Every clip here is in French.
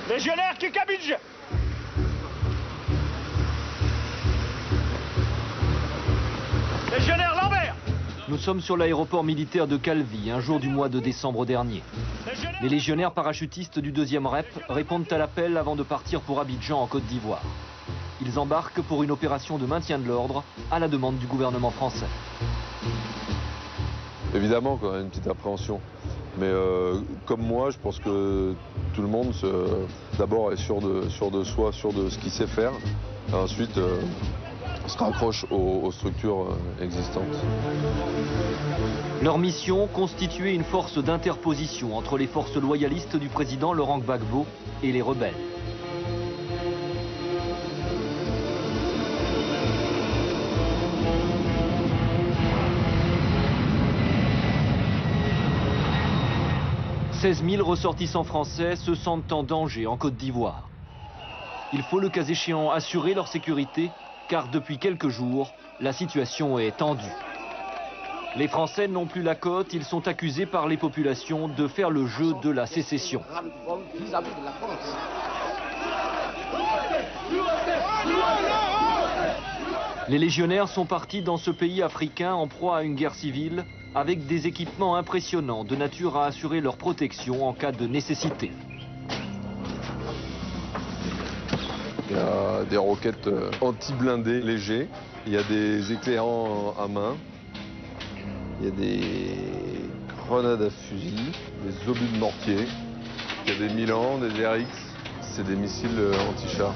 Légionnaire Kikabidj. Légionnaire Lambert. Nous sommes sur l'aéroport militaire de Calvi, un jour du mois de décembre dernier. Les légionnaires parachutistes du 2e REP répondent à l'appel avant de partir pour Abidjan en Côte d'Ivoire. Ils embarquent pour une opération de maintien de l'ordre à la demande du gouvernement français. Évidemment, quand même, une petite appréhension. Mais comme moi, je pense que tout le monde, d'abord, est sûr de soi, sûr de ce qu'il sait faire. Et ensuite, se raccroche aux structures existantes. Leur mission, constituer une force d'interposition entre les forces loyalistes du président Laurent Gbagbo et les rebelles. « 16 000 ressortissants français se sentent en danger en Côte d'Ivoire. Il faut le cas échéant assurer leur sécurité, car depuis quelques jours, la situation est tendue. Les Français n'ont plus la cote, ils sont accusés par les populations de faire le jeu de la sécession. Les légionnaires sont partis dans ce pays africain en proie à une guerre civile, avec des équipements impressionnants de nature à assurer leur protection en cas de nécessité. Il y a des roquettes anti-blindées légers, il y a des éclairants à main, il y a des grenades à fusil, des obus de mortier, il y a des Milan, des RX, c'est des missiles anti-chars.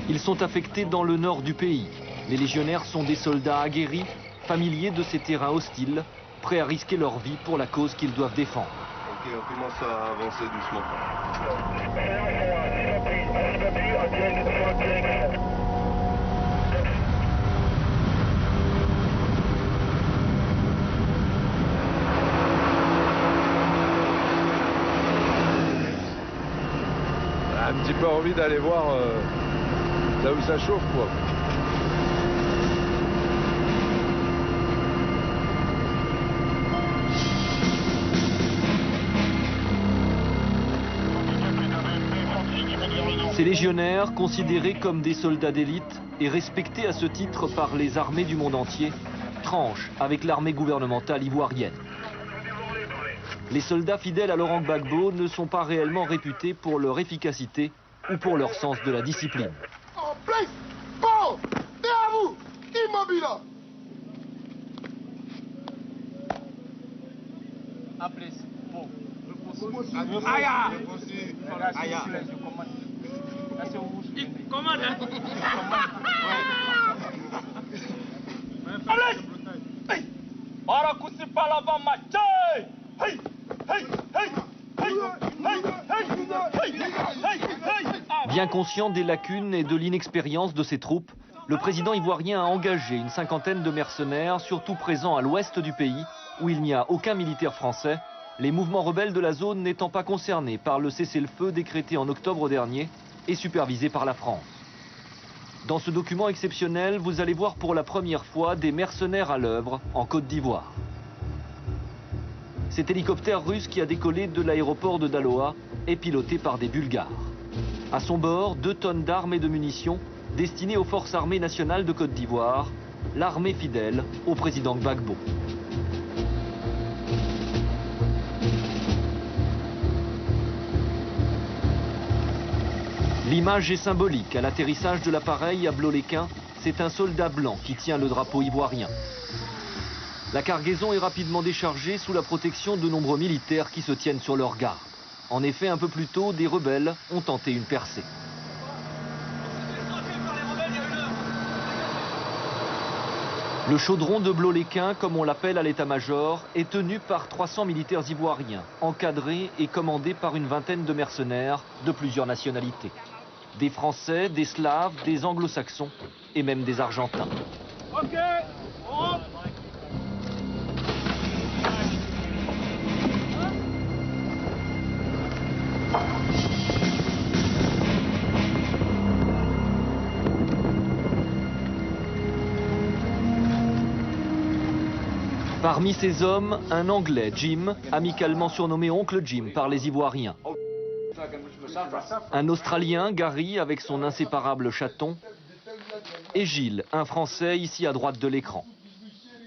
Ils sont affectés dans le nord du pays. Les légionnaires sont des soldats aguerris, familiers de ces terrains hostiles, prêts à risquer leur vie pour la cause qu'ils doivent défendre. Ok, on commence à avancer doucement. Un petit peu envie d'aller voir là où ça chauffe, quoi. Ces légionnaires, considérés comme des soldats d'élite et respectés à ce titre par les armées du monde entier, tranchent avec l'armée gouvernementale ivoirienne. Les soldats fidèles à Laurent Gbagbo ne sont pas réellement réputés pour leur efficacité ou pour leur sens de la discipline. En place, bon, derrière vous, immobile. En place, bon. Aïe. Aïe. Commande. Ora kusi palava mache. Hey, hey, hey. Bien conscient des lacunes et de l'inexpérience de ses troupes, le président ivoirien a engagé une cinquantaine de mercenaires, surtout présents à l'ouest du pays, où il n'y a aucun militaire français, les mouvements rebelles de la zone n'étant pas concernés par le cessez-le-feu décrété en octobre dernier et supervisé par la France. Dans ce document exceptionnel, vous allez voir pour la première fois des mercenaires à l'œuvre en Côte d'Ivoire. Cet hélicoptère russe qui a décollé de l'aéroport de Daloa est piloté par des Bulgares. À son bord, 2 tonnes d'armes et de munitions destinées aux forces armées nationales de Côte d'Ivoire, l'armée fidèle au président Gbagbo. L'image est symbolique. À l'atterrissage de l'appareil à Bloléquin, c'est un soldat blanc qui tient le drapeau ivoirien. La cargaison est rapidement déchargée sous la protection de nombreux militaires qui se tiennent sur leur garde. En effet, un peu plus tôt, des rebelles ont tenté une percée. Le chaudron de Bloléquin, comme on l'appelle à l'état-major, est tenu par 300 militaires ivoiriens, encadrés et commandés par une vingtaine de mercenaires de plusieurs nationalités. Des Français, des Slaves, des Anglo-Saxons et même des Argentins. Ok. Parmi ces hommes, un Anglais, Jim, amicalement surnommé Oncle Jim par les Ivoiriens. Un Australien, Gary, avec son inséparable chaton, et Gilles, un Français, ici à droite de l'écran.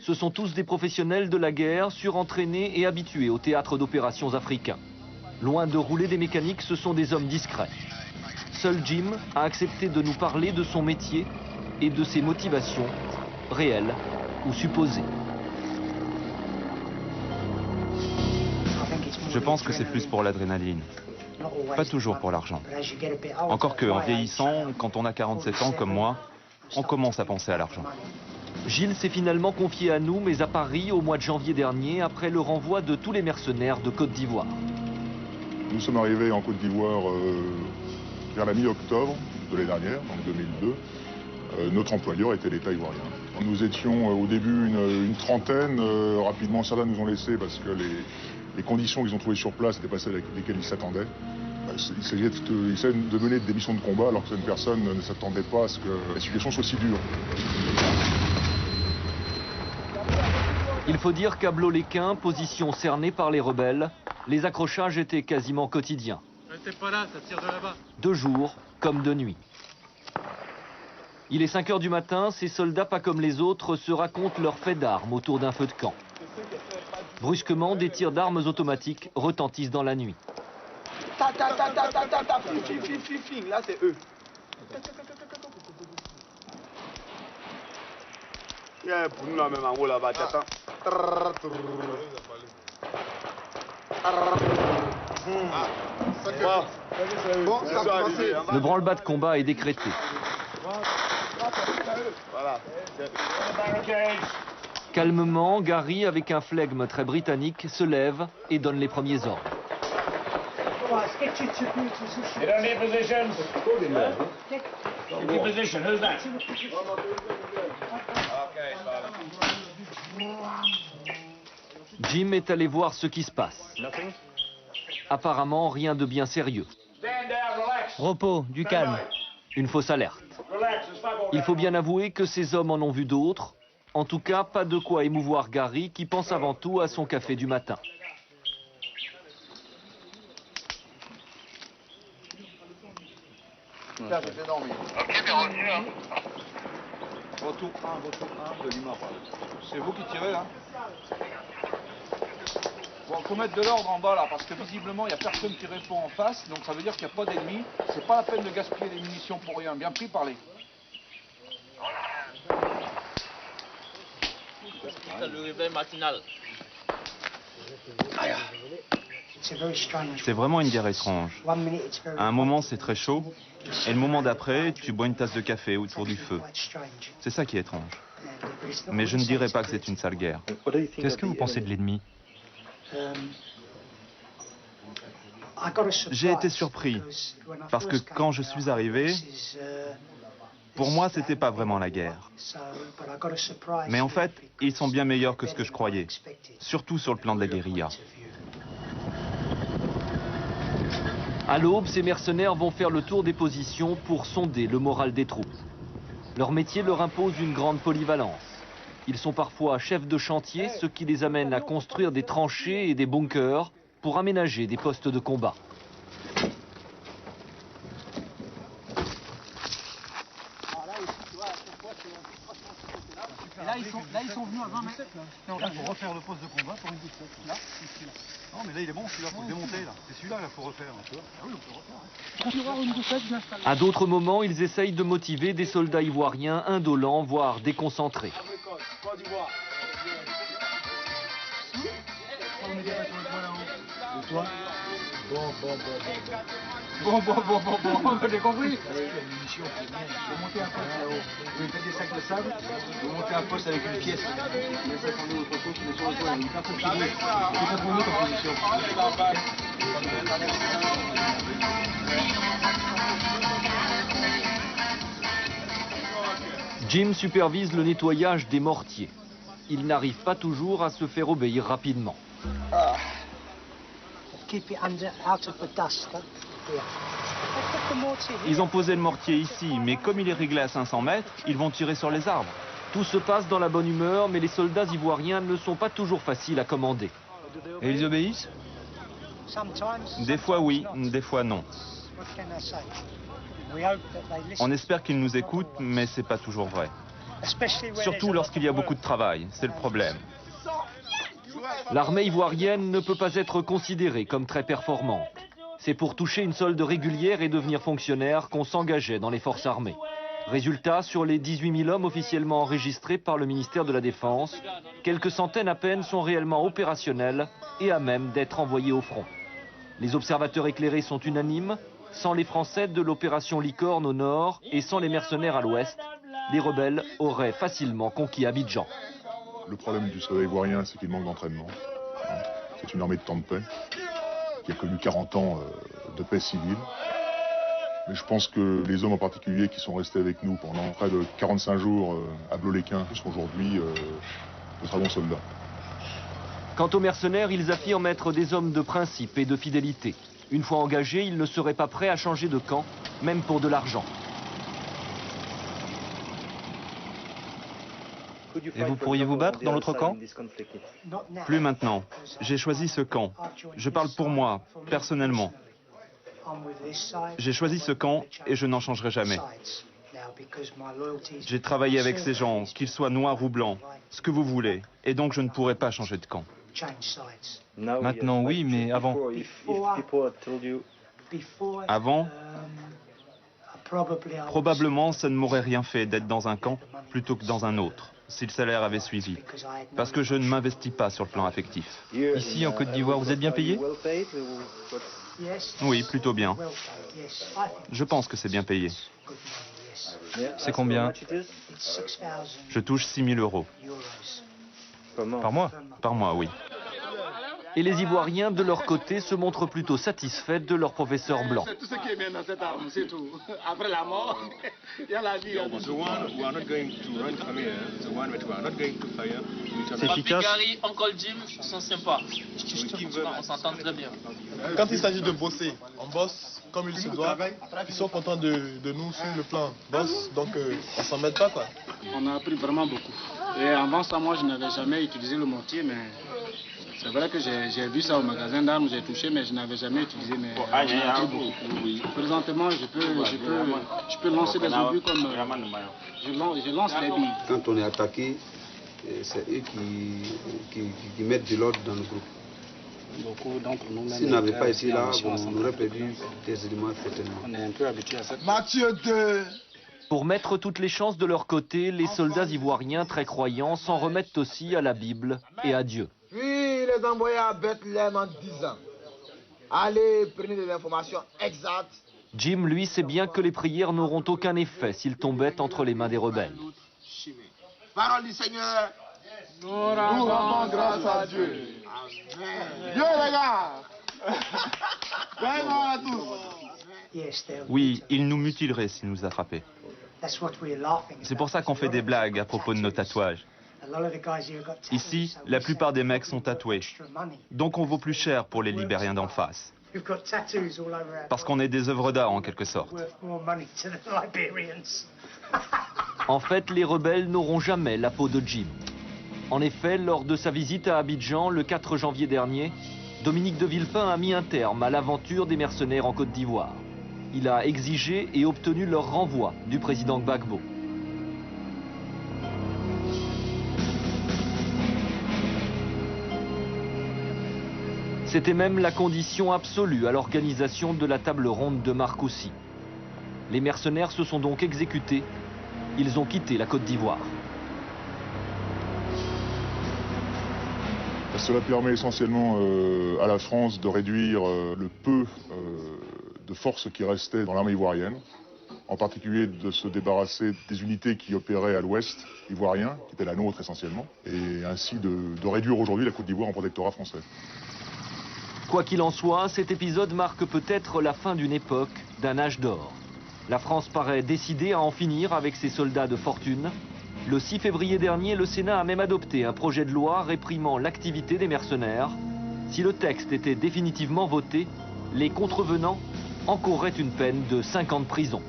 Ce sont tous des professionnels de la guerre, surentraînés et habitués au théâtre d'opérations africain. Loin de rouler des mécaniques, ce sont des hommes discrets. Seul Jim a accepté de nous parler de son métier et de ses motivations, réelles ou supposées. Je pense que c'est plus pour l'adrénaline, pas toujours pour l'argent. Encore que, en vieillissant, quand on a 47 ans comme moi, on commence à penser à l'argent. Gilles s'est finalement confié à nous, mais à Paris, au mois de janvier dernier, après le renvoi de tous les mercenaires de Côte d'Ivoire. Nous sommes arrivés en Côte d'Ivoire vers la mi-octobre de l'année dernière, donc 2002. Notre employeur était l'État ivoirien. Nous étions au début une trentaine. Rapidement, certains nous ont laissés parce que les conditions qu'ils ont trouvées sur place n'étaient pas celles avec lesquelles ils s'attendaient. Il s'agissait de mener des missions de combat alors que certaines personnes ne s'attendaient pas à ce que la situation soit si dure. Il faut dire qu'à Blo-les-Quins, position cernée par les rebelles, les accrochages étaient quasiment quotidiens. Restez pas là, ça tire de là-bas. De jour comme de nuit. Il est 5 h du matin, ces soldats pas comme les autres se racontent leurs faits d'armes autour d'un feu de camp. Brusquement, des tirs d'armes automatiques retentissent dans la nuit. Ta, ta, ta, ta, ta, ta, ta, fling, là c'est eux. Yeah, pour nous là même en haut là-bas, t'attends. Bon, ça a commencé. Le branle-bas de combat est décrété. Voilà. Calmement, Gary, avec un flegme très britannique, se lève et donne les premiers ordres. Get on your positions. Your position, who's that? Jim est allé voir ce qui se passe. Apparemment, rien de bien sérieux. Stand down, relax. Repos, du calme. Une fausse alerte. Relax, it's not going Il faut bien avouer que ces hommes en ont vu d'autres. En tout cas, pas de quoi émouvoir Gary qui pense avant tout à son café du matin. Là, j'ai fait dormir. Retour 1 de Lima. C'est vous qui tirez là? Bon, faut mettre de l'ordre en bas là, parce que visiblement il n'y a personne qui répond en face, donc ça veut dire qu'il n'y a pas d'ennemis. C'est pas la peine de gaspiller les munitions pour rien. Bien pris, parlez. Le réveil matinal. C'est vraiment une guerre étrange. À un moment, c'est très chaud, et le moment d'après, tu bois une tasse de café autour du feu. C'est ça qui est étrange. Mais je ne dirais pas que c'est une sale guerre. Qu'est-ce que vous pensez de l'ennemi? J'ai été surpris, parce que quand je suis arrivé, pour moi, c'était pas vraiment la guerre. Mais en fait, ils sont bien meilleurs que ce que je croyais, surtout sur le plan de la guérilla. À l'aube, ces mercenaires vont faire le tour des positions pour sonder le moral des troupes. Leur métier leur impose une grande polyvalence. Ils sont parfois chefs de chantier, ce qui les amène à construire des tranchées et des bunkers pour aménager des postes de combat. Là, ils sont venus à 20 mètres. Non, là, il faut refaire le poste de combat pour une boucle. Là, ici, là. Non, mais là, il est bon, celui-là, il faut le démonter, là. C'est celui-là, il faut refaire. Ah oui, on peut refaire. À d'autres moments, ils essayent de motiver des soldats ivoiriens indolents, voire déconcentrés. Bon, j'ai compris. Vous montez un poste là-haut. Vous faites des sacs de sable. Vous montez un poste avec une pièce. Vous mettez ça sur autre chose, vous mettez sur le toit. Une personne qui bouge. C'est ça pour nous comme position. Jim supervise le nettoyage des mortiers. Il n'arrive pas toujours à se faire obéir rapidement. Ils ont posé le mortier ici, mais comme il est réglé à 500 mètres, ils vont tirer sur les arbres. Tout se passe dans la bonne humeur, mais les soldats ivoiriens ne sont pas toujours faciles à commander. Et ils obéissent? Des fois oui, des fois non. On espère qu'ils nous écoutent, mais c'est pas toujours vrai. Surtout lorsqu'il y a beaucoup de travail, c'est le problème. L'armée ivoirienne ne peut pas être considérée comme très performante. C'est pour toucher une solde régulière et devenir fonctionnaire qu'on s'engageait dans les forces armées. Résultat, sur les 18 000 hommes officiellement enregistrés par le ministère de la Défense, quelques centaines à peine sont réellement opérationnels et à même d'être envoyés au front. Les observateurs éclairés sont unanimes. Sans les Français de l'opération Licorne au nord et sans les mercenaires à l'ouest, les rebelles auraient facilement conquis Abidjan. Le problème du soldat ivoirien, c'est qu'il manque d'entraînement. C'est une armée de temps de paix qui a connu 40 ans de paix civile. Mais je pense que les hommes en particulier qui sont restés avec nous pendant près de 45 jours à Bloléquin sont aujourd'hui de très bons soldats. Quant aux mercenaires, ils affirment être des hommes de principe et de fidélité. Une fois engagés, ils ne seraient pas prêts à changer de camp, même pour de l'argent. Et vous pourriez vous battre dans l'autre camp? Plus maintenant. J'ai choisi ce camp. Je parle pour moi, personnellement. J'ai choisi ce camp et je n'en changerai jamais. J'ai travaillé avec ces gens, qu'ils soient noirs ou blancs, ce que vous voulez, et donc je ne pourrai pas changer de camp. Maintenant, oui, mais avant. Avant, probablement ça ne m'aurait rien fait d'être dans un camp plutôt que dans un autre, si le salaire avait suivi, parce que je ne m'investis pas sur le plan affectif. Ici, en Côte d'Ivoire, vous êtes bien payé? Oui, plutôt bien. Je pense que c'est bien payé. C'est combien? Je touche 6 000 €. Par mois? Par mois, oui. Et les Ivoiriens, de leur côté, se montrent plutôt satisfaits de leur professeur blanc. C'est tout ce qui est bien dans cette arme, c'est tout. Après la mort, il y a la vie. C'est efficace? Gary, Uncle Jim sont sympas. On s'entend très bien. Quand il s'agit de bosser, on bosse comme il se doit. Ils sont contents de nous sur le plan boss, donc on s'en met pas, quoi. On a appris vraiment beaucoup. Et avant ça, moi, je n'avais jamais utilisé le mortier, mais c'est vrai que j'ai vu ça au magasin d'armes, j'ai touché, mais je n'avais jamais utilisé. Mais j'ai appris beaucoup. Présentement, je peux lancer des obus comme je lance les billes. Quand on est attaqué, c'est eux qui mettent de l'ordre dans le groupe. Beaucoup d'entre nous. S'ils n'avaient pas été là, on aurait perdu des éléments certainement. On est un peu habitué à ça. Mathieu 2. Pour mettre toutes les chances de leur côté, les soldats ivoiriens très croyants s'en remettent aussi à la Bible et à Dieu. Puis les envoyer à Bethléem en disant, allez, prenez des informations exactes. Jim, lui, sait bien que les prières n'auront aucun effet s'ils tombaient entre les mains des rebelles. Parole du Seigneur. Nous rendons grâce à Dieu. Dieu les gars. Bonjour à tous. Oui, ils nous mutileraient s'ils nous attrapaient. C'est pour ça qu'on fait des blagues à propos de nos tatouages. Ici, la plupart des mecs sont tatoués. Donc on vaut plus cher pour les Libériens d'en face. Parce qu'on est des œuvres d'art en quelque sorte. En fait, les rebelles n'auront jamais la peau de Jim. En effet, lors de sa visite à Abidjan le 4 janvier dernier, Dominique de Villepin a mis un terme à l'aventure des mercenaires en Côte d'Ivoire. Il a exigé et obtenu leur renvoi du président Gbagbo. C'était même la condition absolue à l'organisation de la table ronde de Marcoussis. Les mercenaires se sont donc exécutés. Ils ont quitté la Côte d'Ivoire. Cela permet essentiellement à la France de réduire le peu de forces qui restaient dans l'armée ivoirienne, en particulier de se débarrasser des unités qui opéraient à l'ouest ivoirien, qui était la nôtre essentiellement, et ainsi de réduire aujourd'hui la Côte d'Ivoire en protectorat français. Quoi qu'il en soit, cet épisode marque peut-être la fin d'une époque, d'un âge d'or. La France paraît décidée à en finir avec ses soldats de fortune. Le 6 février dernier, le Sénat a même adopté un projet de loi réprimant l'activité des mercenaires. Si le texte était définitivement voté, les contrevenants encourraient une peine de 5 ans de prison.